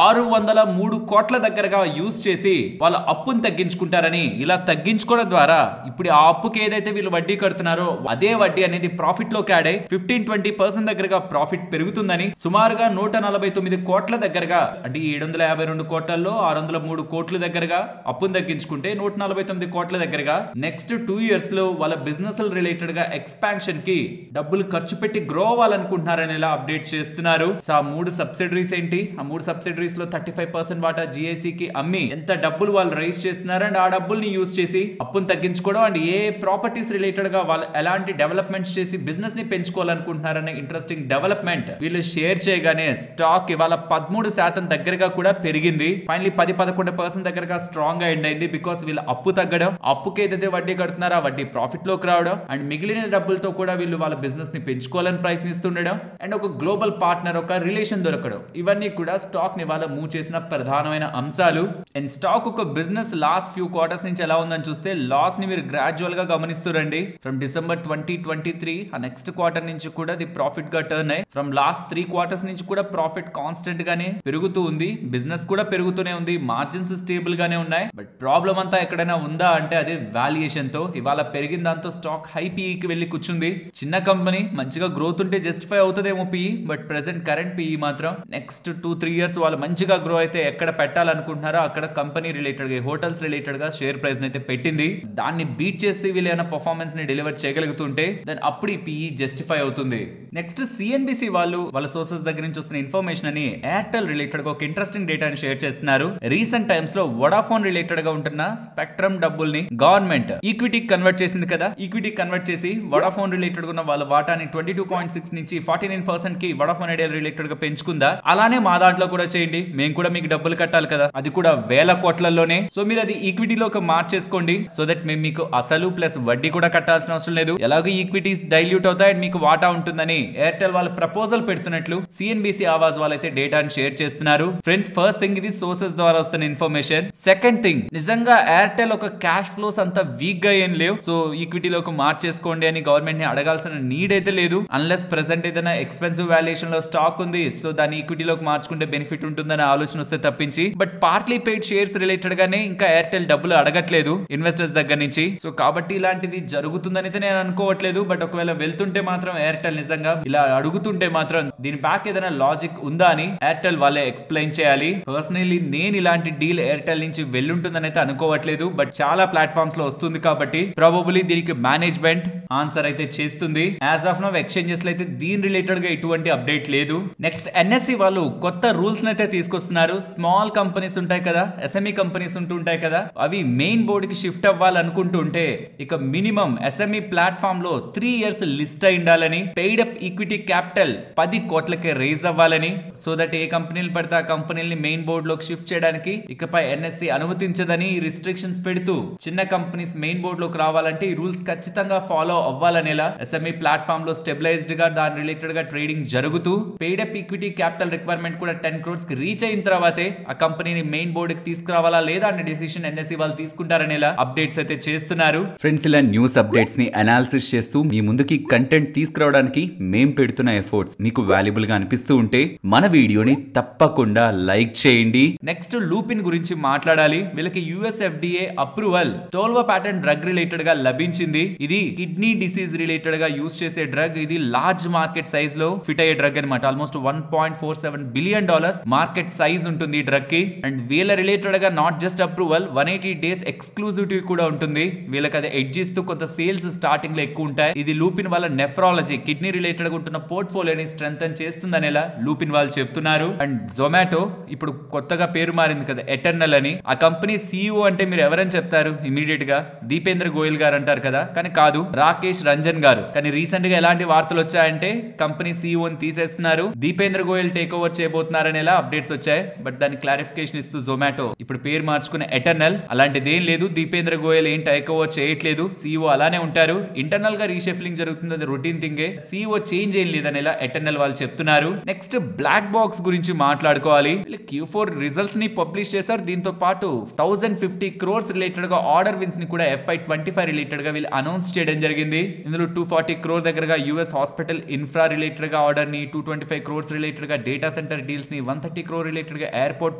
603 కోట్ల దగ్గరగా యూజ్ చేసి వాళ్ళ అప్పుని తగ్గించుకుంటారని, ఇలా తగ్గించుకోవడం ద్వారా ఇప్పుడు ఆ అప్పుకి ఏదైతే వీళ్ళు వడ్డీ కడుతున్నారో అదే వడ్డీ అనేది ప్రాఫిట్ లోకి యాడ్ అయ్యి 15-20% దగ్గరగా ప్రాఫిట్ పెరుగుతుందని, సుమారుగా 149 కోట్ల దగ్గరగా, అంటే 752 కోట్లలో 603 కోట్ల దగ్గరగా అప్పును తగ్గించుకుంటే 149 కోట్ల దగ్గరగా నెక్స్ట్ 2 ఇయర్స్ లో వాళ్ళ బిజినెస్ రిలేటెడ్ గా ఎక్స్పాన్షన్ కి డబ్బులు ఖర్చు పెట్టి గ్రో అవ్వాలనుకుంటున్నారని ఇలా అప్డేట్ చేస్తున్నారు. సో ఆ 3 సబ్సిడరీస్ ఏంటి, ఆ 3 సబ్సిడరీస్ లో 35% వాటా జిఐసి కి అమ్మి ఎంత డబ్బులు వాళ్ళు రైజ్ చేస్తున్నారు అండ్ ఆ డబ్బుల్ని యూజ్ చేసి అప్పును తగ్గించుకోవడం అండ్ ఏ ప్రాపర్టీస్ రిలేటెడ్ గా వాళ్ళు ఎలాంటి డెవలప్మెంట్స్ చేసి బిజినెస్ ని పెంచుకోవాలనుకుంటున్నారనే ఇంట్రెస్టింగ్ డెవలప్మెంట్ వీళ్ళు షేర్ చేయగానే స్టాక్ ఇవాళ 13% దగ్గరగా కూడా పెరిగింది. ఫైనలీ 10-11% దగ్గరగా స్ట్రాంగ్ గా ఎండ్ అయింది. బికాస్ వీళ్ళ అప్పు తగ్గడం, అప్పుకి ఏదైతే వడ్డీ కడుతున్నారో ఆ వడ్డీ ప్రాఫిట్ లోకి రావడం అండ్ మిగిలిన డబ్బులతో కూడా వీళ్ళు వాళ్ళ బిజినెస్ ని పెంచుకోవాలని ప్రయత్నిస్తుండడం అండ్ ఒక గ్లోబల్ పార్ట్నర్ ఒక రిలేషన్ దొరకడం, ఇవన్నీ కూడా స్టాక్ ని వాళ్ళ మూవ్ చేసిన ప్రధానమైన అంశాలు. అండ్ స్టాక్ ఒక బిజినెస్ లాస్ట్ ఫ్యూ క్వార్టర్స్ నుంచి ఎలా ఉందని చూస్తే లాస్ ని మీరు గ్రాడ్యువల్ గా గమనిస్తురండి. ఫ్రమ్ డిసెంబర్ 2023 ఆ నెక్స్ట్ క్వార్టర్ నుంచి కూడా అది ప్రాఫిట్ గా టర్న్ అయ్యి ఫ్రమ్ లాస్ట్ 3 క్వార్టర్స్ నుంచి కూడా ప్రాఫిట్ కాన్స్టెంట్ గానే పెరుగుతూ ఉంది. బిజినెస్ కూడా పెరుగుతూనే ఉంది, మార్జిన్స్ స్టేబుల్ గానే ఉన్నాయి. బట్ ప్రాబ్లం అంతా ఎక్కడైనా ఉందా అంటే అది వాల్యుయేషన్ తో. ఇవాళ పెరిగిన దాంతో స్టాక్ హై పీఈకి వెళ్లి కూర్చుంది. చిన్న కంపెనీ మంచిగా గ్రోత్ ఉంటే జస్టిఫై అవుతుందేమో PE, but present current PE మాత్రం నెక్స్ట్ 2-3 ఇయర్స్ వాళ్ళు మంచిగా గ్రో అయితే ఎక్కడ పెట్టాలనుకుంటున్నారో అక్కడ కంపెనీ రిలేటెడ్ గా హోటల్స్ రిలేటెడ్ గా షేర్ ప్రైస్ అయితే పెట్టింది. దాన్ని బీట్ చేస్తే వీళ్ళు ఏమైనా పర్ఫార్మెన్స్ ని డెలివర్ చేయగలుగుతుంటే దెన్ అప్పుడు ఈ పీఈ జస్టిఫై అవుతుంది. నెక్స్ట్ సిఎన్బిసి వాళ్ళ సోర్సెస్ దగ్గర నుంచి వస్తున్న ఇన్ఫర్మేషన్ అని ఎయిర్టెల్ రిలేటెడ్ గా ఒక ఇంట్రెస్టింగ్ డేటాని షేర్ చేస్తున్నారు. రీసెంట్ టైమ్స్ లో వోడాఫోన్ రిలేటెడ్ గా ఉంటున్న స్పెక్ట్రమ్ డబ్బుల్ని గవర్నమెంట్ ఈక్విటీ కన్వర్ట్ చేసింది కదా. ఈక్విటీ కన్వర్ట్ చేసి వోడాఫోన్ రిలేటెడ్ ఉన్న వాళ్ళ వాటాని 22.6 నుంచి 49% కి వోడాఫోన్ ఐడియా రిలేటెడ్ గా పెంచుకుందా. అలానే మా దాంట్లో కూడా చేయండి, మేము కూడా మీకు డబ్బులు కట్టాలి కదా, అది కూడా వేల కోట్లలోనే. సో మీరు అది ఈక్విటీలోకి మార్చేసుకోండి సో దట్ మేము మీకు అసలు ప్లస్ వడ్డీ కూడా కట్టాల్సిన అవసరం లేదు. ఎలాగో ఈక్విటీస్ డైల్యూట్ అవుతాయి అండ్ మీకు వాటా ఉంటుందని ఎయిర్టెల్ వాళ్ళు ప్రపోజల్ పెడుతున్నట్లు సిఎన్బిసి ఆవాజ్ వాళ్ళైతే డేటాని షేర్ చేస్తున్నారు. ఫ్రెండ్స్, ఫస్ట్ థింగ్ ఇది సోర్సెస్ ద్వారా వస్తున్న ఇన్ఫర్మేషన్. సెకండ్ థింగ్, నిజంగా ఎయిర్టెల్ ఒక క్యాష్ ఫ్లోస్ అంత వీక్ గా ఏం లేవు. సో ఈక్విటీలోకి మార్చేసుకోండి అని గవర్నమెంట్ ని అడగాల్సిన నీడ్ అయితే లేదు. అన్లెస్ ప్రెసెంట్ ఏదైనా ఎక్స్పెన్సివ్ వాల్యుయేషన్ లో స్టాక్ ఉంది, సో దాన్ని ఈక్విటీలోకి మార్చుకుంటే బెనిఫిట్ ఉంటుందని ఆలోచన వస్తే తప్పించి. But partly paid shares related గానే ఇంకా ఎయిర్టెల్ డబ్బులు అడగట్లేదు ఇన్వెస్టర్స్ దగ్గర నుంచి. సో కాబట్టి ఇలాంటిది జరుగుతుందని అయితే నేను అనుకోవట్లేదు. బట్ ఒకవేళ వెళ్తుంటే మాత్రం ఎయిర్టెల్ నిజంగా ఇలా అడుగుతుంటే మాత్రం దీని బ్యాక్ ఏదైనా లాజిక్ ఉందా అని ఎయిర్టెల్ వాళ్ళే ఎక్స్ప్లెయిన్ చేయాలి. పర్సనలీ నేను ఇలాంటి డీల్ ఎయిర్టెల్ నుంచి వెళ్ళుంటుందని అయితే అనుకోవట్లేదు. బట్ చాలా ప్లాట్ఫామ్స్ లో వస్తుంది కాబట్టి ప్రాబబుల్లీ దీనికి మేనేజ్మెంట్ ఆన్సర్ అయితే చేస్తుంది. యాజ్ ఆఫ్ నౌ ఎక్స్చేంజెస్ లో అయితే దీని రిలేటెడ్ గా ఎటువంటి అప్డేట్ లేదు. నెక్స్ట్ ఎన్ఎస్సి వాళ్ళు కొత్త రూల్స్ అయితే తీసుకొస్తున్నారు. స్మాల్ కంపెనీస్ ఉంటాయి కదా, ఎస్ఎంఈ కంపెనీస్ ఉంటుంటాయి కదా, అవి మెయిన్ బోర్డ్ కి షిఫ్ట్ అవ్వాలనుకుంటుంటే ఇక మినిమం ఎస్ఎంఈ ప్లాట్ఫామ్ లో 3 ఇయర్స్ లిస్ట్ అయి ఉండాలని, పెయిడ్ అప్ ఈక్విటీ క్యాపిటల్ 10 కోట్లకే రేజ్ అవ్వాలని, సో దట్ ఏ కంపెనీలు పడితే ఆ కంపెనీని మెయిన్ బోర్డ్ లోకి షిఫ్ట్ చేయడానికి ఇకపై ఎన్ఎస్సి అనుమతించదని రిస్ట్రిక్షన్స్ పెడుతూ చిన్న కంపెనీస్ మెయిన్ బోర్డ్ లోకి రావాలంటే ఈ రూల్స్ ఖచ్చితంగా ఫాలో అవ్వాలనేలా ఎస్ఎంఈ ప్లాట్ఫామ్ లో స్టెబిలైజ్డ్ గా దాని రిలేటెడ్ గా ట్రేడింగ్ జరుగుతూ paid up equity capital requirement కూడా 10 crores కి రీచ్ అయిన తర్వాతే ఆ కంపెనీని మెయిన్ బోర్డ్ కి తీసుకురావాలా లేదా అనే డిసిషన్ ఎన్ఎస్సి వాళ్ళు తీసుకుంటారనేలా అప్డేట్స్ అయితే చేస్తున్నారు. ఫ్రెండ్స్, ఇలా న్యూస్ అప్డేట్స్ ని అనాలిసిస్ చేస్తూ మీ ముందుకి కంటెంట్ తీసుకురావడానికి మేం పెడుతున్న ఎఫర్ట్స్ మీకు వాల్యుబుల్ గా అనిపిస్తూ ఉంటే మన వీడియోని తప్పకుండా లైక్ చేయండి. నెక్స్ట్ లూపిన్ గురించి మాట్లాడాలి. వీళ్ళకి US FDA approval tolvaptan drug related గా లభించింది. ఇది కిడ్నీ డిసీజ్ రిలేటెడ్ గా యూస్ చేసే డ్రగ్. ఇది లార్జ్ మార్కెట్ సైజ్ లో ఫిట్ అయ్యే డ్రగ్ అనమాట. ఆల్మోస్ట్ $1.47 బిలియన్ మార్కెట్ సైజ్ ఉంటుంది ఈ డ్రగ్ కి. అండ్ వీళ్ళ రిలేటెడ్ గా not just approval, 180 days exclusivity కూడా ఉంటుంది. వీళ్ళకి అది ఎడ్జ్ ఇస్తూ కొంత సేల్స్ స్టార్టింగ్ లో ఎక్కువ ఉంటాయి. ఇది లూపిన్ వాళ్ళ నెఫ్రాలజీ కిడ్నీ రిలేటెడ్ గా ఉంటున్న పోర్ట్ఫోలియోని స్ట్రెంథెన్ చేస్తుందనేలా లూపిన్ వాళ్ళు చెప్తున్నారు. అండ్ జొమాటో ఇప్పుడు కొత్తగా పేరు మారింది కదా ఎటర్నల్ అని. ఆ కంపెనీ సిఇఓ అంటే మీరు ఎవరని చెప్తారు? ఇమీడియట్ గా దీపేంద్ర గోయల్ గారు అంటారు కదా, కానీ కాదు, రాకేష్ రంజన్ గారు. కానీ రీసెంట్ గా ఎలాంటి వార్తలు వచ్చాయంటే కంపెనీ సిఇఓని తీసేస్తున్నారు, దీపేంద్ర గోయల్ టేక్ ఓవర్ చేయబోతున్నారనేలా అప్డేట్స్ వచ్చాయి. బట్ దాని క్లారిఫికేషన్ ఇస్తూ జొమాటో ఇప్పుడు పేరు మార్చుకున్న ఎటర్నల్. అలాంటిది ఏం లేదు, దీపేంద్ర గోయల్ ఏం టేక్ ఓవర్ చేయట్లేదు, సిఇఓ అలానే ఉంటారు. ఇంటర్నల్ గా రీషఫ్లింగ్ జరుగుతుంది, అది రొటీన్ థింగే. సిఇఓ చేంజ్ ఏం లేదనేలా ఎటర్నల్ వాళ్ళు చెప్తున్నారు. నెక్స్ట్ బ్లాక్ బాక్స్ గురించి మాట్లాడుకోవాలి. Q4 రిజల్ట్స్ ని పబ్లిష్ చేశారు. దీంతో పాటు 1050 crores రిలేటెడ్ గా ఆర్డర్ విన్స్ ని కూడా FY25 రిలేటెడ్ గా వీళ్ళు అనౌన్స్ చేయడం జరిగింది. ఇందులో 240 crore దగ్గరగా యుఎస్ హాస్పిటల్ ఇన్ఫ్రా రిలేటెడ్ గా ఆర్డర్ ని, 225 crores రిలేటెడ్ గా డేటా సెంటర్ డీల్స్ ని, 130 crore రిలేటెడ్ గా ఎయిర్పోర్ట్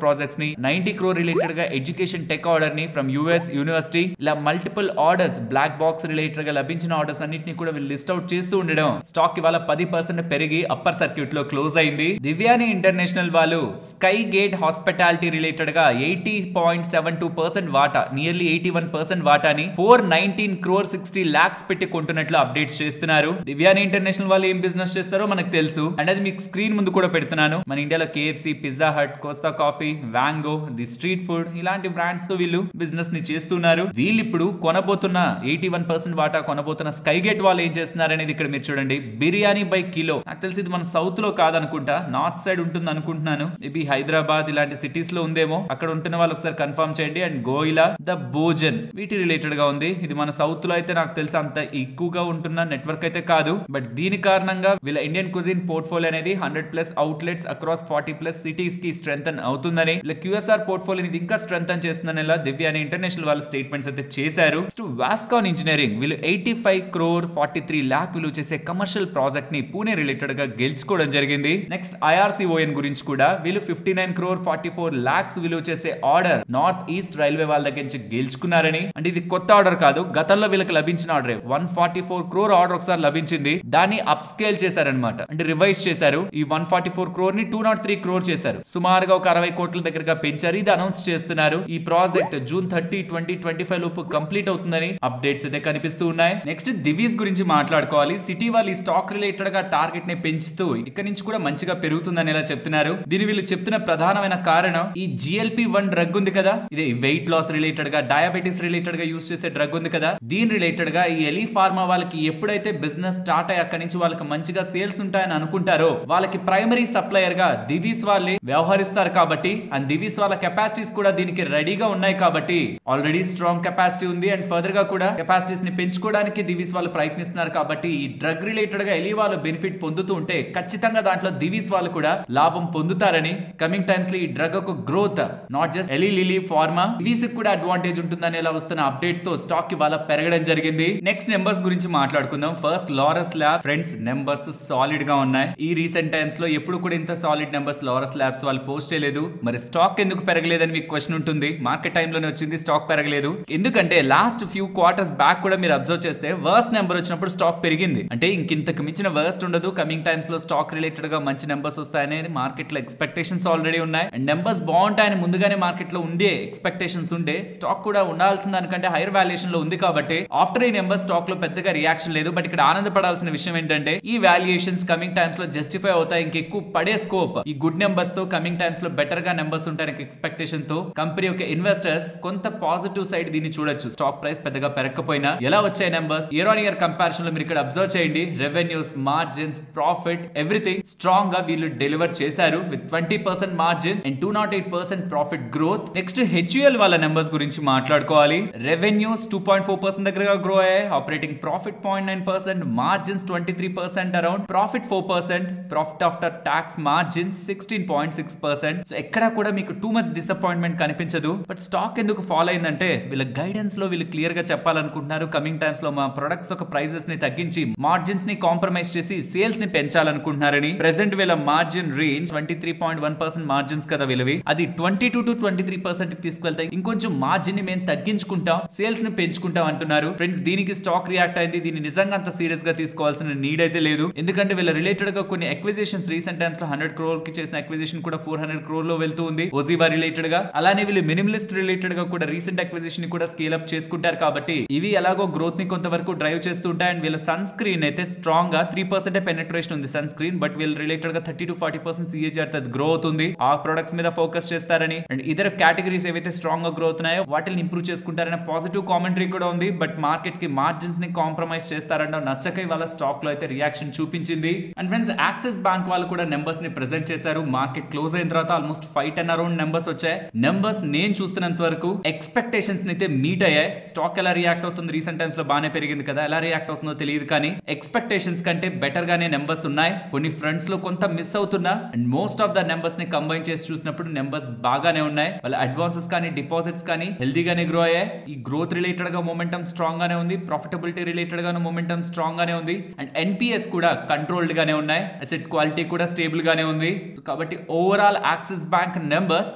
ప్రాజెక్ట్స్ ని, 90 crore రిలేటెడ్ గా ఎడ్యుకేషన్ టెక్ ఆర్డర్ ని ఫ్రమ్ యుఎస్ యూనివర్సిటీ. ఇలా multiple orders black box related గా లభించిన ఆర్డర్స్ అన్నింటినీ కూడా వీళ్ళు లిస్ట్ అవుట్ చేస్తూ ఉండడం స్టాక్ ఇవాళ 10% పెరిగి అప్పర్ సర్క్యూట్ లో క్లోజ్ అయింది. దివ్యాని ఇంటర్నేషనల్ వాళ్ళు స్కై గేట్ హాస్పిటాలిటీ రిలేటెడ్ గా 80.72% వాటా, నియర్లీ 81% వాటాని 419 crore 60 lakhs పెట్టి కొంటున్నట్లు అప్డేట్స్ చేస్తున్నారు. దివ్యాని ఇంటర్నేషనల్ వాళ్ళు ఏం బిజినెస్ చేస్తారో మనకు తెలుసు, అండ్ అది మీకు స్క్రీన్ ముందు కూడా పెడుతున్నాను. మన ఇండియాలో KFC, pizza hut, Costa coffee, వాంగో, ది స్ట్రీట్ ఫుడ్ ఇలాంటి బ్రాండ్స్ తో వీళ్ళు బిజినెస్ ని చేస్తున్నారు. వీళ్ళు ఇప్పుడు కొనబోతున్న 81% వాటా కొనబోతున్న స్కై గేట్ వాళ్ళు ఏం చేస్తున్నారు అనేది ఇక్కడ మీరు చూడండి. Biryani biryani by kilo. నాకు తెలిసి ఇది మన సౌత్ లో కాదనుకుంటా, నార్త్ సైడ్ ఉంటుంది అనుకుంటున్నాను. మేబీ హైదరాబాద్ ఇలాంటి సిటీస్ లో ఉందేమో. అక్కడ ఉంటున్న వాళ్ళు ఒకసారి కన్ఫర్మ్ చేయండి. అండ్ గోయిలా ద భోజన్ వీటి రిలేటెడ్ గా ఉంది. ఇది మన సౌత్ లో అయితే నాకు తెలిసి అంత ఎక్కువగా ఉంటున్న నెట్వర్క్ అయితే కాదు. బట్ దీని కారణంగా వీళ్ళ ఇండియన్ కుజిన్ పోర్ట్ఫోలియో అనేది 100+ అవుట్లెట్స్ అక్రాస్ 40+ సిటీస్ కి స్ట్రెంథన్ అవుతుందని, ఇలా క్యూఎస్ఆర్ పోర్ట్ఫోలియో ఇది ఇంకా స్ట్రెంథన్ చేస్తుందని ఇలా దివ్య అనే ఇంటర్నేషనల్ వాళ్ళు స్టేట్మెంట్స్ అయితే చేశారు. వాస్కాన్ ఇంజనీరింగ్ వీళ్ళు 85 crore 43 lakh విలువ చేసే కమర్షియల్ ప్రాజెక్ట్ ని పూణే రిలేటెడ్ గా గెలుచుకోవడం జరిగింది. నెక్స్ట్ ఐఆర్సీఓఎన్ గురించి కూడా వీళ్ళు 59 crore 44 lakhs విలువ చేసే ఆర్డర్ నార్త్ ఈస్ట్ రైల్వే వాళ్ళ దగ్గర నుంచి గెలుచుకున్నారని. అంటే ఇది కొత్త ఆర్డర్ కాదు, గతంలో వీళ్ళకి లభించిన ఆర్డర్ 144 crore ఆర్డర్ ఒకసారి లభించింది. దాన్ని అప్ స్కేల్ చేశారనమాట, అంటే రివైజ్ చేశారు. ఈ 144 crore ని 203 crore చేశారు. సుమారుగా ఒక 60 కోట్ల దగ్గరగా పెంచారు. ఇది అనౌన్స్ చేస్తున్నారు. ఈ ప్రాజెక్ట్ June 30, 2025 లోపు కంప్లీట్ అవుతుందని అప్డేట్స్ అయితే కనిపిస్తూ ఉన్నాయి. నెక్స్ట్ దివీస్ గురించి మాట్లాడుకోవాలి. సిటీ వాళ్ళు ఈ స్టాక్ రిలేటెడ్ గా టార్గెట్ ని పెంచుతూ ఇక్కడ నుంచి కూడా మంచిగా పెరుగుతుందని ఇలా చెప్తున్నారు. దీని వీళ్ళు చెప్తున్న ప్రధానమైన కారణం ఈ GLP-1 డ్రగ్ ఉంది కదా, ఇది వెయిట్ లాస్ రిలేటెడ్ గా డయాబెటీస్ రిలేటెడ్ గా యూస్ చేసే డ్రగ్ ఉంది కదా, దీని రిలేటెడ్ గా ఈ ఎలీ ఫార్మా వాళ్ళకి ఎప్పుడైతే బిజినెస్ స్టార్ట్ అయ్యి అక్కడి నుంచి వాళ్ళకి మంచిగా సేల్స్ ఉంటాయని అనుకుంటారో వాళ్ళకి ప్రైమరీ సప్లయర్ గా దివీస్ వాళ్ళే వ్యవహరిస్తారు కాబట్టి, అండ్ దివీస్ వాళ్ళ కెపాసిటీస్ కూడా దీనికి రెడీగా ఉన్నాయి కాబట్టి ఆల్రెడీ స్ట్రాంగ్ కెపాసిటీ ఉంది. అండ్ ఫర్దర్ గా కూడా కెపాసిటీస్ ని పెంచుకోవడానికి దివీస్ వాళ్ళు ప్రయత్నిస్తున్నారు కాబట్టి ఈ డ్రగ్ రిలేటెడ్ గా ఎలీ వాళ్ళు బెనిఫిట్ పొందుతూ ఉంటే ఖచ్చితంగా దాంట్లో దివీస్ వాళ్ళు కూడా లాభం పొందుతారని, కమింగ్ టైమ్స్ లో ఈ డ్రగ్ ఒక growth not just Eli Lilly pharma Divi's కూడా అడ్వాంటేజ్ ఉంటుందని ఇలా వస్తున్న అప్డేట్స్ తో స్టాక్ కి వాళ్ళ పెరగడం జరిగింది. నెక్స్ట్ నెంబర్స్ గురించి మాట్లాడుకుందాం. First Laurus lab friends numbers solid గా ఉన్నాయి. ఈ రీసెంట్ టైమ్స్ లో ఎప్పుడు కూడా ఇంత సాలిడ్ నెంబర్స్ లారస్ ల్యాబ్స్ వాళ్ళు పోస్ట్ చేయలేదు. మరి స్టాక్ ఎందుకు పెరగలేదని మీకు క్వశ్చన్ ఉంటుంది. మార్కెట్ టైమ్ లోనే వచ్చింది, స్టాక్ పెరగలేదు. ఎందుకంటే లాస్ట్ ఫ్యూ క్వార్టర్స్ బ్యాక్ కూడా మీరు అబ్జర్వ్ చేస్తే వర్స్ట్ నెంబర్ వచ్చినప్పుడు స్టాక్ పెరిగింది. అంటే ఇంకింతకు మించిన వర్స్ట్ ఉండదు. కమింగ్ టైమ్స్ లో స్టాక్ రిలేటెడ్ గా మంచి నెంబర్స్ వస్తాయనేది మార్కెట్ లో ఎక్స్పెక్టేషన్స్ ఆల్రెడీ ఉన్నాయి. అండ్ నెంబర్స్ బాగుంటాయని ముందుగానే మార్కెట్ లో ఉండే ఎక్స్పెక్టేషన్స్ ఉండే స్టాక్ కూడా ఉండాల్సిన దానికంటే హైయర్ వాల్యుయేషన్ లో ఉంది కాబట్టి ఆఫ్టర్ ఈ నెంబర్ స్టాక్ లో పెద్దగా రియాక్షన్ లేదు. బట్ ఇక్కడ ఆనందపడాల్సిన విషయం ఏంటంటే ఈ వాల్యుయేషన్స్ కమింగ్ టైమ్స్ లో జస్టిఫై అవుతాయి. ఇంకెక్కువ పడే స్కోప్ ఈ గుడ్ నెంబర్స్ తో కమింగ్ టైమ్స్ లో బెటర్ గా నెంబర్స్ ఉంటాయని ఎక్స్పెక్టేషన్ తో కంపెనీ యొక్క ఇన్వెస్టర్స్ కొంత పాజిటివ్ సైడ్ దీన్ని చూడొచ్చు. స్టాక్ ప్రైస్ పెద్దగా పెరగకపోయినా ఎలా వచ్చాయి numbers year on year comparison లో మీరు ఇక్కడ అబ్జర్వ్ చేయండి. Revenues, margins, profit everything strong గా వీళ్ళు డెలివర్ చేశారు with 20% margin and 208% profit growth. Next HUL వాళ్ళ నెంబర్స్ గురించి మాట్లాడుకోవాలి. రెవెన్యూస్ 2.4% దగ్గరగా గ్రో అయ్యాయి. Operating profit 0.9%, margins 23% around, profit 4%, profit after tax margins 16.6%. So ఎక్కడ కూడా మీకు టూ మచ్ డిసప్పాయింట్మెంట్ కనిపించదు. బట్ స్టాక్ ఎందుకు ఫాలో అయిందంటే వీళ్ళ గైడెన్స్ లో వీళ్ళు క్లియర్ గా చెప్పాలనుకుంటున్నారు. కమింగ్ టైమ్స్ లో మా ప్రొడక్ట్స్ ఒక ప్రైజెస్ ని తగ్గించి మార్జిన్స్ ని కాంప్రమైజ్ చేసి సేల్స్ ని పెంచాలనుకుంటున్నారని. ప్రెసెంట్ వీళ్ళ మార్జిన్ రేంజ్ 23.1% మార్జిన్స్ కదా వీళ్ళవి, అది 22 to 23% కి తీసుకెళ్తాయి. ఇంకొంచెం మార్జిన్ ని మేము తగ్గించుకుంటాం, సేల్స్ ని పెంచుకుంటాం అంటున్నారు. ఫ్రెండ్స్ దీనికి స్టాక్ రియాక్ట్ అయింది. దీన్ని నిజంగా అంత సీరియస్ గా తీసుకోవాల్సిన నీడ్ అయితే లేదు. ఎందుకంటే వీళ్ళ రిలేటెడ్ గా కొన్ని అక్విజిషన్స్ రీసెంట్ టైమ్స్ లో 100 crore కి చేసిన అక్విజిషన్ కూడా 400 crore లో వెళ్తూ ఉంది ఓజివా రిలేటెడ్ గా. అలానే వీళ్ళు మినిమలిస్ట్ రిలేటెడ్ గా కూడా రీసెంట్ అక్విజిషన్ ని కూడా స్కేల్ అప్ చేసుకుంటారు కాబట్టి ఇవి ఎలాగో గ్రోత్ ని కొంతవరకు డ్రైవ్ చేస్తూ ఉంటాయి. అండ్ వీళ్ళ సన్ స్క్రీన్ అయితే స్ట్రాంగ్ గా 3% పెనెట్రేషన్ ఉంది సన్ స్క్రీన్. బట్ వీళ్ళ రిలేటెడ్ గా 30 to 40% CAGR గ్రో అవుతుంది. ఆ ప్రొడక్ట్స్ మీద ఫోకస్ చేస్తారని అండ్ ఇతర కేటగిరీస్ ఏవైతే స్ట్రాంగ్ గా గ్రోత్ ఉన్నాయో వాటిని ఇంప్రూవ్ చేసుకుంటారనే పాజిటివ్ కామెంటరీ కూడా ఉంది. బట్ మార్కెట్ కి మార్జిన్స్ ని కాంప్రమైజ్ చేస్తారంటే నచ్చక వాళ్ళ స్టాక్ లో అయితే రియాక్షన్ చూపించింది. అండ్ ఫ్రెండ్స్ యాక్సిస్ బ్యాంక్ వాళ్ళు కూడా నెంబర్స్ ని ప్రెజెంట్ చేశారు. మార్కెట్ క్లోజ్ అయిన తర్వాత ఆల్మోస్ట్ 5-10 అరౌండ్ నెంబర్స్ వచ్చాయి. నెంబర్స్ నేను చూస్తున్నంత వరకు ఎక్స్పెక్టేషన్స్ అయితే మీట్ అయ్యాయి. స్టాక్ ఎలా రియాక్ట్ అవుతుంది, రీసెంట్ టైమ్స్ లో బాగానే పెరిగింది కదా, ఎలా రియాక్ట్ అవుతుందో తెలియదు కానీ ఎక్స్పెక్టేషన్స్ కంటే బెటర్ గానే నెంబర్స్ ఉన్నాయి. కొన్ని ఫ్రంట్స్ లో కొంత మిస్ అవుతున్నా and most of the numbers ని కంబైన్ చేసి చూసినప్పుడు నెంబర్స్ బాగానే ఉన్నాయి. వాళ్ళ అడ్వాన్సెస్ కానీ డిపాజిట్స్ కానీ హెల్దీగానే గ్రో అయ్యాయి. ఈ గ్రోత్ రిలేటెడ్ గా మొమెంటం స్ట్రాంగ్ గానే ఉంది. ప్రాఫిటబిలిటీ రిలేటెడ్ గా మొమెంటం స్ట్రాంగ్ గానే ఉంది. అండ్ NPS కూడా కంట్రోల్డ్ గానే ఉన్నాయి. అసెట్ క్వాలిటీ కూడా స్టేబుల్ గానే ఉంది. కాబట్టి overall axis bank numbers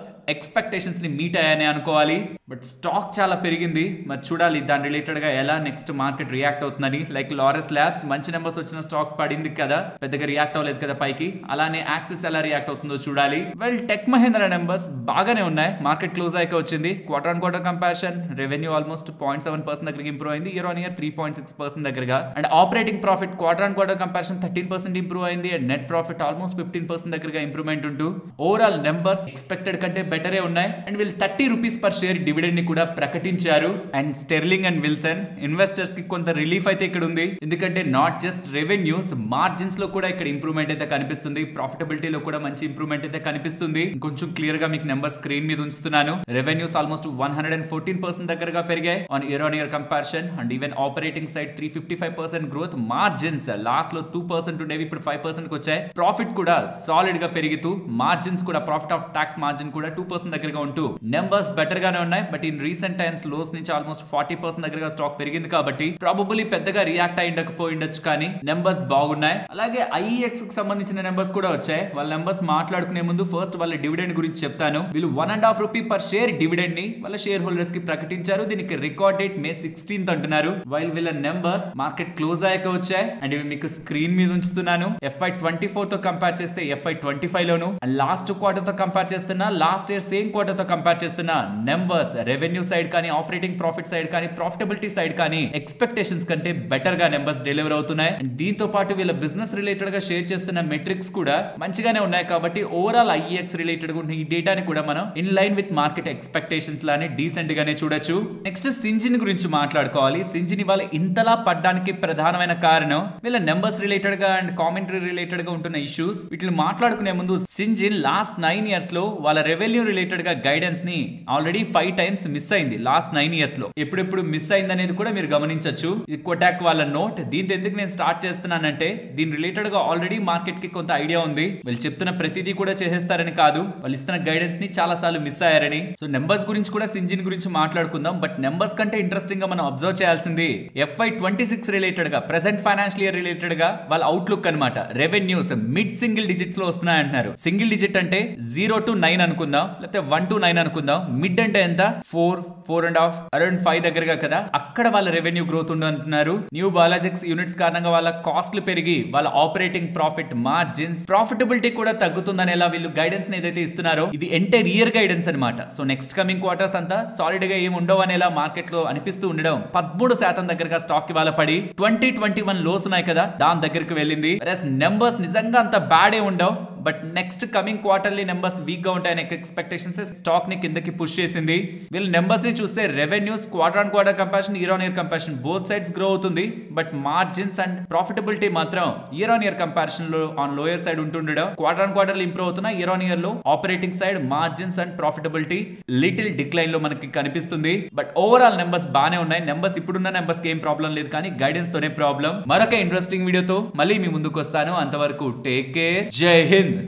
expectations ని మీట్ అయ్యాయని అనుకోవాలి. బట్ స్టాక్ చాలా పెరిగింది. మరి చూడాలి దాని రిలేటెడ్ గా ఎలా నెక్స్ట్ మార్కెట్ రియాక్ట్ అవుతుందని. లైక్ లారస్ ల్యాబ్స్ మంచి నెంబర్స్ వచ్చిన స్టాక్ పడింది కదా, పెద్దగా రియాక్ట్ అవ్వలేదు కదా పైకి. అలానే యాక్సిస్ ఎలా రియాక్ట్ అవుతుందో చూడాలి. వెల్ టెక్ మహేంద్ర నెంబర్స్ బాగానే ఉన్నాయి. మార్కెట్ క్లోజ్ అయ్యాక వచ్చింది. Quarter on quarter comparison revenue almost 0.7% దగ్గరికి ఇంప్రూవ్ అయింది. ఇయర్ ఆన్ ఇయర్ 3.6% దగ్గరగా. And operating profit quarter on quarter comparison 13% improve అయింది. అండ్ నెట్ ప్రాఫిట్ ఆల్మోస్ట్ 15% దగ్గరగా ఇంప్రూవ్మెంట్ ఉంటూ ఓవరాల్ నెంబర్స్ ఎక్స్పెక్టెడ్ కంటే బెటరే ఉన్నాయి. అండ్ వీళ్ళు 30 రూపీస్ పర్ షేర్ డివిడెండ్ ని కూడా ప్రకటించారు. And sterling and Wilson investors కి కొంత రిలీఫ్ అయితే ఇక్కడ ఉంది. ఎందుకంటే నాట్ జస్ట్ రెవెన్యూస్, మార్జిన్స్ లో కూడా ఇక్కడ ఇంప్రూవ్మెంట్ అయితే కనిపిస్తుంది. ప్రాఫిటబిలిటీలో కూడా మంచి ఇంప్రూవ్మెంట్ అయితే కనిపిస్తుంది. కొంచెం క్లియర్ గా మీకు నెంబర్ స్క్రీన్ మీద ఉంచుతున్నాను. రెవెన్యూస్ ఆల్మోస్ట్ 114% దగ్గరగా పెరిగాయి on year comparison. And even operating side 355% growth. Margins last లో 2% ఉండేవి, ఇప్పుడు 5% వచ్చాయి. ప్రాఫిట్ కూడా సాలిడ్ గా పెరుగుతూ, మార్జిన్స్ కూడా ప్రాఫిట్ ఆఫ్ టాక్స్ మార్జిన్ కూడా 2% దగ్గరగా ఉంటూ నెంబర్స్ బెటర్ గానే ఉన్నాయి. But in recent times lows నుంచి ఆల్మోస్ట్ 40% దగ్గరగా స్టాక్ పెరిగింది కాబట్టి ప్రాబబుల్లీ పెద్దగా రియాక్ట్ అయ్యిండకపోయిండొచ్చు, కానీ నెంబర్స్ బాగున్నాయి. అలాగే ఐఎక్స్ కి సంబంధించిన నెంబర్స్ కూడా వచ్చాయి. వాళ్ళ నెంబర్స్ మాట్లాడుకునే ముందు ఫస్ట్ వాళ్ళ డివిడెండ్ గురించి చెప్తాను. వీళ్ళు 1.5 రూపీ పర్ షేర్ డివిడెండ్ ని వాళ్ళ షేర్ హోల్డర్స్ కి ప్రకటించారు. దీనికి రికార్డ్ డేట్ May 16th అంటున్నారు. వైల్ వీళ్ళ నెంబర్స్ మార్కెట్ క్లోజ్ అయ్యాక వచ్చాయి. అండ్ ఇవి మీకు స్క్రీన్ మీద ఉంచుతున్నాను. FY24 తో కంపేర్ చేస్తే FY25 loan, and last quarter తో కంపేర్ చేస్తున్నా, లాస్ట్ ఇయర్ సేమ్ క్వార్టర్ తో కంపేర్ చేస్తున్నా నెంబర్స్ రెవెన్యూ సైడ్ కానీ, ఆపరేటింగ్ ప్రాఫిట్ సైడ్ కానీ, ప్రాఫిటబిలిటీ సైడ్ కానీ ఎక్స్పెక్టేషన్స్ కంటే బెటర్ గా నెంబర్స్ డెలివర్ అవుతున్నాయి. అండ్ దీంతో పాటు వీళ్ళ బిజినెస్ రిలేటెడ్ గా షేర్ చేస్తున్న మెట్రిక్స్ కూడా మంచిగానే ఉన్నాయి. కాబట్టి ఓవరాల్ ఐఎక్స్ రిలేటెడ్ గా ఉన్న ఈ డేటాని కూడా మనం in line with market expectations లానే డీసెంట్ గానే చూడొచ్చు. నెక్స్ట్ సింజిన్ గురించి మాట్లాడుకోవాలి. సింజిన్ ఇవాళ ఇంతలా పడ్డానికి ప్రధానమైన కారణం వీళ్ళ నెంబర్స్ రిలేటెడ్ గా అండ్ కామెంటరీ రిలేటెడ్ గా ఉంటున్న ఇష్యూస్. వీటిని మాట్లాడుకునే ముందు సింజిన్ లాస్ట్ 9 years లో వాళ్ళ రెవెన్యూ రిలేటెడ్ గా గైడెన్స్ ని ఆల్రెడీ 5 times మిస్ అయింది. లాస్ట్ 9 years లో ఎప్పుడెప్పుడు మిస్ అయింది అనేది కూడా మీరు గమనించొచ్చు. ఇది కోటాక్ వాళ్ళ నోట్. దీంతో ఎందుకు నేను స్టార్ట్ చేస్తున్నానంటే దీని రిలేటెడ్ గా ఆల్రెడీ మార్కెట్ కి కొంత ఐడియా ఉంది. వీళ్ళు చెప్తున్న ప్రతిదీ కూడా చేసేస్తారని కాదు, వాళ్ళు ఇస్తున్న గైడెన్స్ ని చాలా సార్లు మిస్ అయ్యారని. సో నెంబర్స్ గురించి కూడా సింజిన్ గురించి మాట్లాడుకుందాం. బట్ నెంబర్స్ కంటే ఇంట్రెస్టింగ్ గా మనం అబ్జర్వ్ చేయాల్సింది FY26 రిలేటెడ్ గా, ప్రెసెంట్ ఫైనాన్షియల్ ఇయర్ రిలేటెడ్ గా వాళ్ళ అవుట్లుక్ అన్నమాట. రెవెన్యూస్ మిడ్ సింగిల్ డిజిట్స్ లో వస్తున్నాయి అంటున్నారు. సింగిల్ డిజిట్ అంటే 0 to 9 అనుకుందాం, లేకపోతే 1 to 9 అనుకుందాం. మిడ్ అంటే ఎంత? 4, 4.5, అరౌండ్ 5 దగ్గరగా కదా. అక్కడ వాళ్ళ రెవెన్యూ గ్రోత్ ఉందంటున్నారు. న్యూ బయాలజిక్స్ యూనిట్స్ కారణంగా వాళ్ళ కాస్ట్లు పెరిగి వాళ్ళ ఆపరేటింగ్ ప్రాఫిట్ మార్జిన్స్, ప్రాఫిటబిలిటీ కూడా తగ్గుతుందనేలా వీళ్ళు గైడెన్స్ ఏదైతే ఇస్తున్నారో ఇది ఎంటైర్ ఇయర్ గైడెన్స్ అనమాట. సో నెక్స్ట్ కమింగ్ క్వార్టర్స్ అంతా సాలిడ్ గా ఏం ఉండవు అనేలా మార్కెట్ లో అనిపిస్తూ ఉండడం 13% దగ్గరగా స్టాక్ ఇవాళ పడి 2021 లోస్ ఉన్నాయి కదా, దాని దగ్గరికి వెళ్ళింది. నెంబర్స్ నిజంగా అంత బ్యాడ్ ఏ ఉండవు. But next coming quarterly numbers week గా ఉంటాయనే ఎక్స్పెక్టేషన్స్ స్టాక్ ని కిందకి పుష్ చేసింది. వీళ్ళ నెంబర్స్ ని చూస్తే revenues quarter on quarter comparison, year on year comparison both sides grow అవుతుంది. బట్ మార్జిన్స్ అండ్ ప్రాఫిటబిలిటీ మాత్రం ఇయర్ ఆన్ ఇయర్ కంపారిజన్ లో ఆన్ లోయర్ సైడ్ ఉంటుండడం. క్వార్టర్ ఆన్ క్వార్టర్ ఇంప్రూవ్ అవుతున్నా, ఇయర్ ఆన్ ఇయర్ లో operating side margins and profitability little decline లో మనకి కనిపిస్తుంది. But overall numbers బానే ఉన్నాయి. నెంబర్స్ ఇప్పుడున్న నెంబర్స్ కి ఏం ప్రాబ్లం లేదు, కానీ గైడెన్స్ తోనే ప్రాబ్లం. మరొక ఇంట్రెస్టింగ్ వీడియోతో మళ్ళీ మీ ముందుకు వస్తాను. అంతవరకు టేక్ కేర్, జై హింద్.